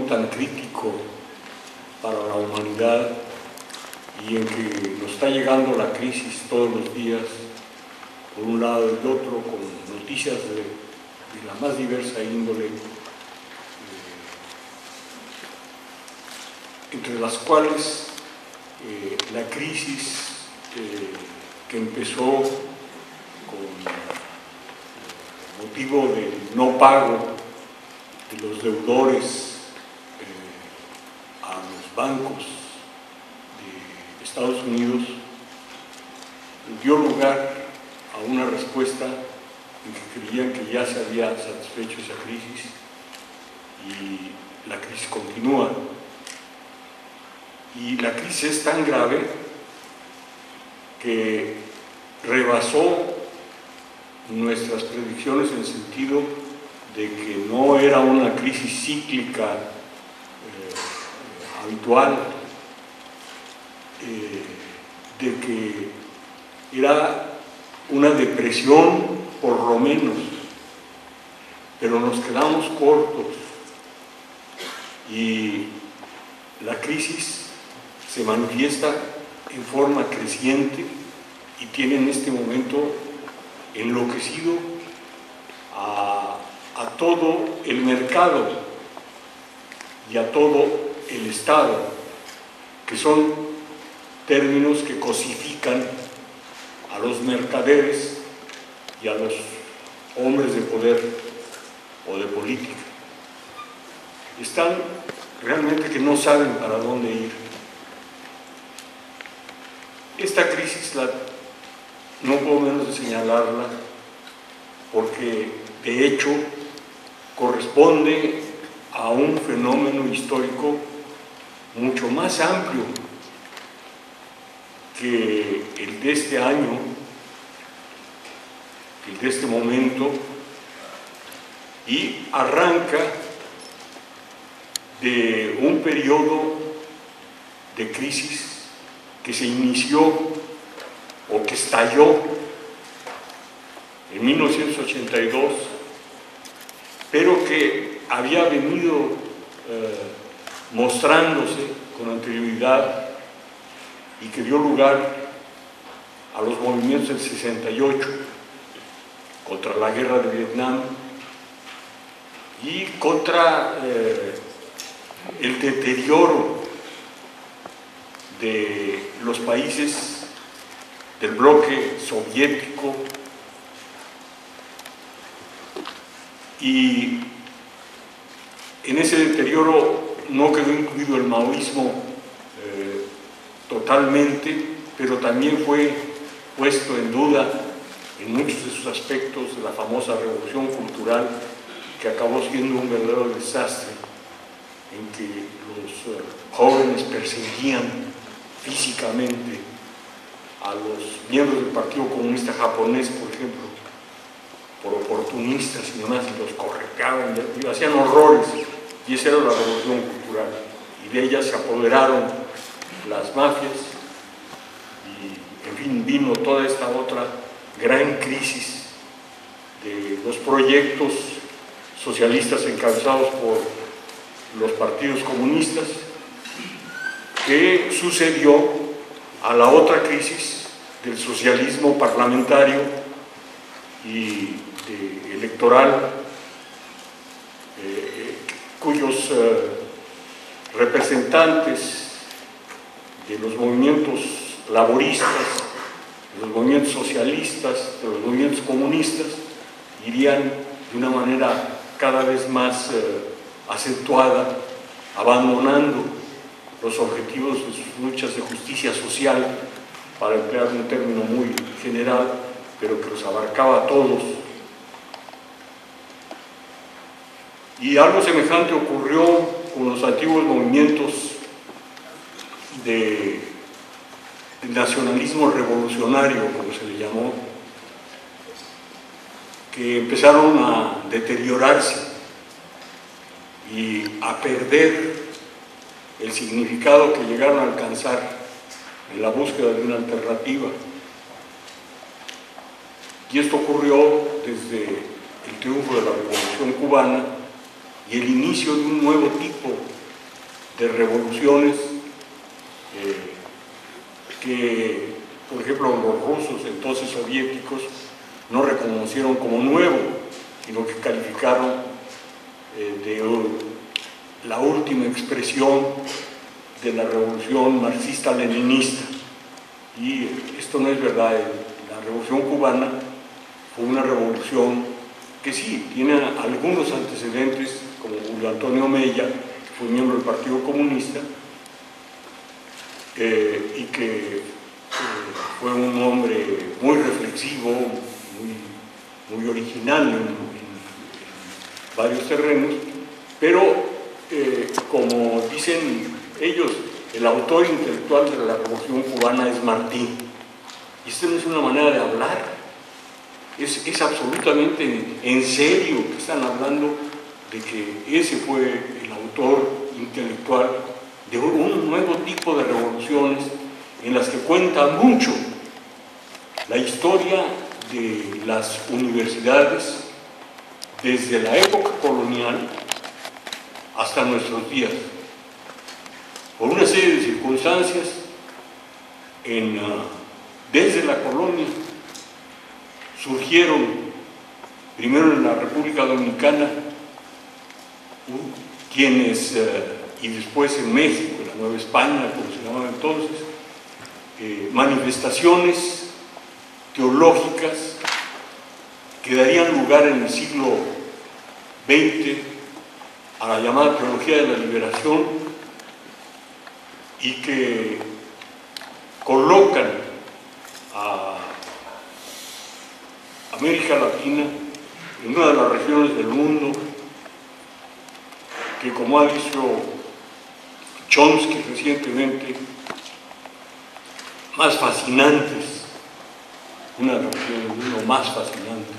tan crítico para la humanidad y en que nos está llegando la crisis todos los días, por un lado y otro, con noticias de la más diversa índole, entre las cuales la crisis que empezó con motivo del no pago de los deudores a los bancos de Estados Unidos, dio lugar a una respuesta en que creían que ya se había satisfecho esa crisis y la crisis continúa. Y la crisis es tan grave que rebasó nuestras predicciones en el sentido de que no era una crisis cíclica habitual, de que era una depresión por lo menos, pero nos quedamos cortos y la crisis se manifiesta en forma creciente y tiene en este momento enloquecido a todo el mercado y a todo el Estado, que son términos que cosifican a los mercaderes y a los hombres de poder o de política. Están realmente que no saben para dónde ir. Esta crisis no puedo menos de señalarla porque de hecho corresponde a un fenómeno histórico mucho más amplio que el de este año, el de este momento, y arranca de un periodo de crisis que se inició o que estalló en 1982, pero que había venido mostrándose con anterioridad y que dio lugar a los movimientos del 68 contra la guerra de Vietnam y contra el deterioro de los países del bloque soviético, y en ese deterioro no quedó incluido el maoísmo totalmente, pero también fue puesto en duda en muchos de sus aspectos de la famosa revolución cultural, que acabó siendo un verdadero desastre, en que los jóvenes perseguían físicamente a los miembros del Partido Comunista Japonés, por ejemplo, por oportunistas y demás, y los correteaban y hacían horrores, y esa era la revolución cultural, y de ella se apoderaron las mafias, y en fin vino toda esta otra gran crisis de los proyectos socialistas encabezados por los partidos comunistas, que sucedió a la otra crisis del socialismo parlamentario y electoral, cuyos representantes de los movimientos laboristas, de los movimientos socialistas, de los movimientos comunistas, irían de una manera cada vez más acentuada, abandonando los objetivos de sus luchas de justicia social, para emplear un término muy general, pero que los abarcaba a todos. Y algo semejante ocurrió con los antiguos movimientos de nacionalismo revolucionario, como se le llamó, que empezaron a deteriorarse y a perder el significado que llegaron a alcanzar en la búsqueda de una alternativa. Y esto ocurrió desde el triunfo de la Revolución Cubana y el inicio de un nuevo tipo de revoluciones que, por ejemplo, los rusos, entonces soviéticos, no reconocieron como nuevo, sino que calificaron de la última expresión de la revolución marxista-leninista. Y esto no es verdad. La revolución cubana fue una revolución que sí, tiene algunos antecedentes, como Julio Antonio Mella, que fue miembro del Partido Comunista, y que fue un hombre muy reflexivo, muy original en varios terrenos, pero como dicen ellos, el autor intelectual de la Revolución Cubana es Martí. Y esta no es una manera de hablar, es absolutamente en serio que están hablando de que ese fue el autor intelectual de un nuevo tipo de revoluciones en las que cuenta mucho la historia de las universidades desde la época colonial hasta nuestros días. Por una serie de circunstancias, desde la colonia surgieron, primero en la República Dominicana, quienes, y después en México, en la Nueva España, como se llamaba entonces, manifestaciones teológicas que darían lugar en el siglo XX a la llamada teología de la liberación, y que colocan a América Latina en una de las regiones del mundo que, como ha dicho Chomsky recientemente, más fascinantes, una de las regiones del mundo más fascinantes.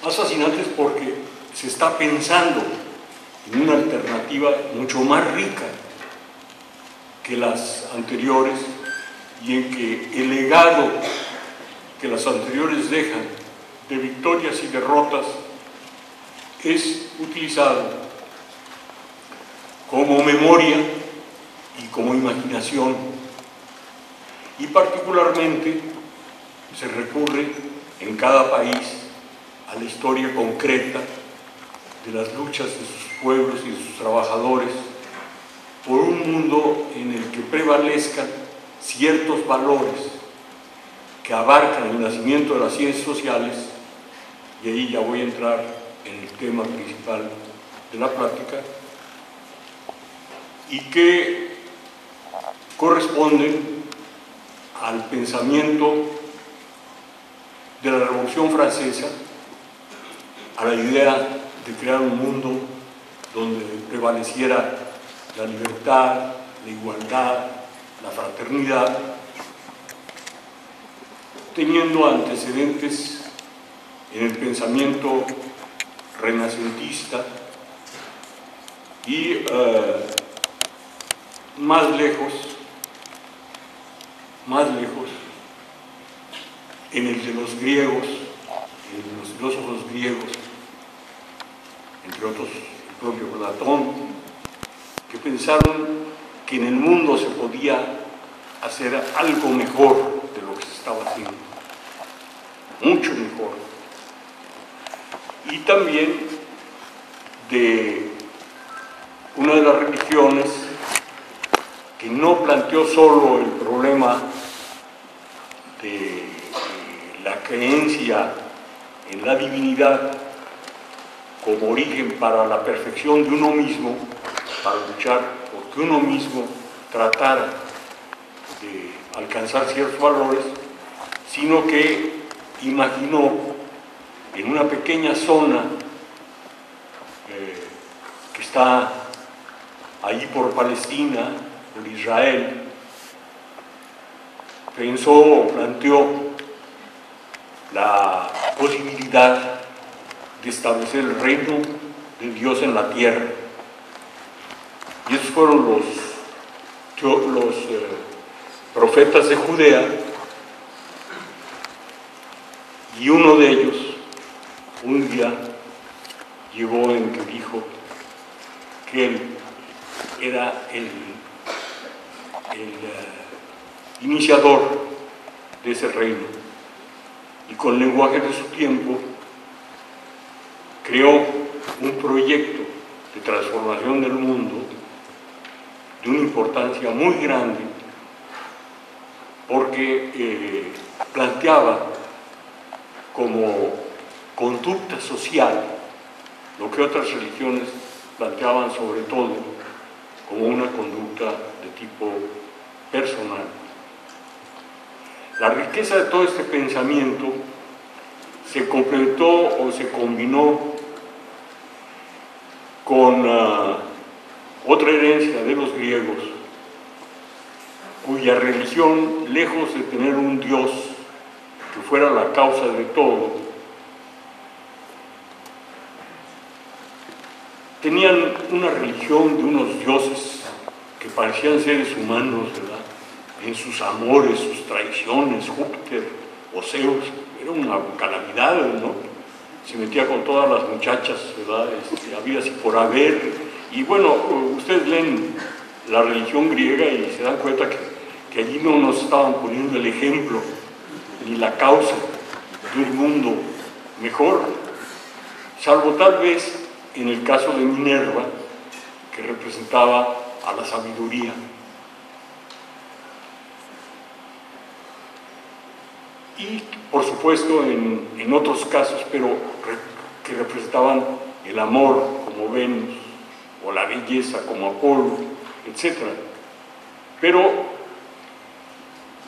Más fascinantes porque se está pensando en una alternativa mucho más rica que las anteriores, y en que el legado que las anteriores dejan de victorias y derrotas es utilizado como memoria y como imaginación, y particularmente se recurre en cada país a la historia concreta de las luchas de sus pueblos y de sus trabajadores por un mundo en el que prevalezcan ciertos valores que abarcan el nacimiento de las ciencias sociales, y ahí ya voy a entrar en el tema principal de la plática, y que corresponden al pensamiento de la Revolución Francesa, a la idea de crear un mundo donde prevaleciera la libertad, la igualdad, la fraternidad, teniendo antecedentes en el pensamiento renacentista y más lejos, en el de los griegos, en los filósofos griegos, entre otros el propio Platón, que pensaron que en el mundo se podía hacer algo mejor de lo que se estaba haciendo, mucho mejor. Y también de una de las religiones que no planteó solo el problema de la creencia en la divinidad como origen para la perfección de uno mismo, para luchar porque uno mismo tratara de alcanzar ciertos valores, sino que imaginó en una pequeña zona que está ahí por Palestina, por Israel, planteó la posibilidad de establecer el reino de Dios en la tierra. Y esos fueron los profetas de Judea, y uno de ellos un día llegó en que dijo que él era el iniciador de ese reino, y con el lenguaje de su tiempo creó un proyecto de transformación del mundo de una importancia muy grande, porque planteaba como conducta social lo que otras religiones planteaban sobre todo como una conducta de tipo personal. La riqueza de todo este pensamiento se completó o se combinó con otra herencia de los griegos, cuya religión, lejos de tener un Dios que fuera la causa de todo, tenían una religión de unos dioses que parecían seres humanos, ¿verdad? En sus amores, sus traiciones, Júpiter o Zeus, era una calamidad, ¿no? Se metía con todas las muchachas, ¿verdad? Habidas y por haber. Y bueno, ustedes leen la religión griega y se dan cuenta que allí no nos estaban poniendo el ejemplo ni la causa de un mundo mejor, salvo tal vez en el caso de Minerva, que representaba a la sabiduría. Y por supuesto en otros casos, pero que representaban el amor como Venus, o la belleza como Apolo, etc. Pero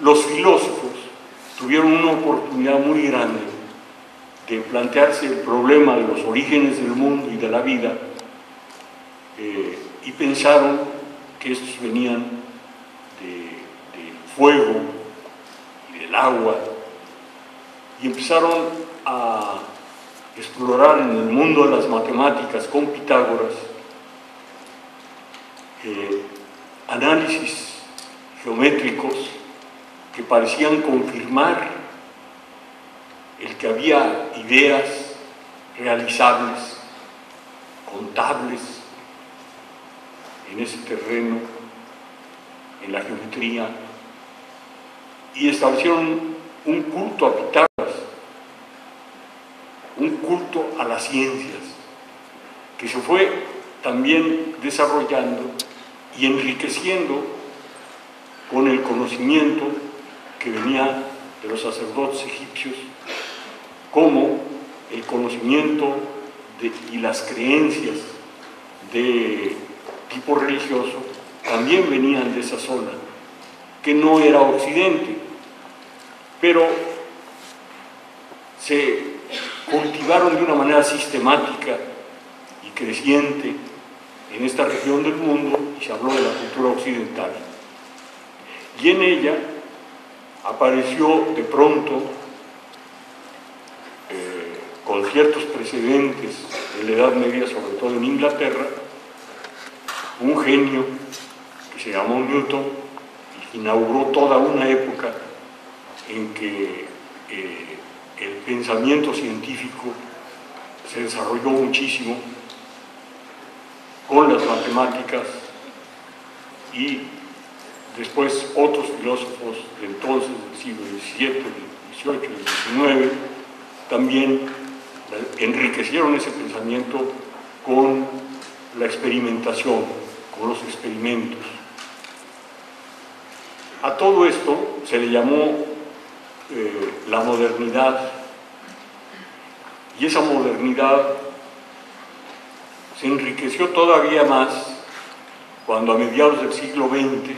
los filósofos tuvieron una oportunidad muy grande de plantearse el problema de los orígenes del mundo y de la vida, y pensaron que estos venían del fuego y del agua, y empezaron a explorar en el mundo de las matemáticas con Pitágoras análisis geométricos que parecían confirmar el que había ideas realizables, contables en ese terreno, en la geometría, y establecieron un culto a Pitágoras, un culto a las ciencias, que se fue también desarrollando y enriqueciendo con el conocimiento que venía de los sacerdotes egipcios, como el conocimiento y las creencias de tipo religioso también venían de esa zona, que no era Occidente, pero se cultivaron de una manera sistemática y creciente en esta región del mundo, y se habló de la cultura occidental. Y en ella apareció de pronto, con ciertos precedentes de la Edad Media, sobre todo en Inglaterra, un genio que se llamó Newton y que inauguró toda una época en que el pensamiento científico se desarrolló muchísimo con las matemáticas, y después otros filósofos de entonces, del siglo XVII, del XVIII, del XIX, también enriquecieron ese pensamiento con la experimentación, con los experimentos. A todo esto se le llamó la modernidad, y esa modernidad se enriqueció todavía más cuando a mediados del siglo XX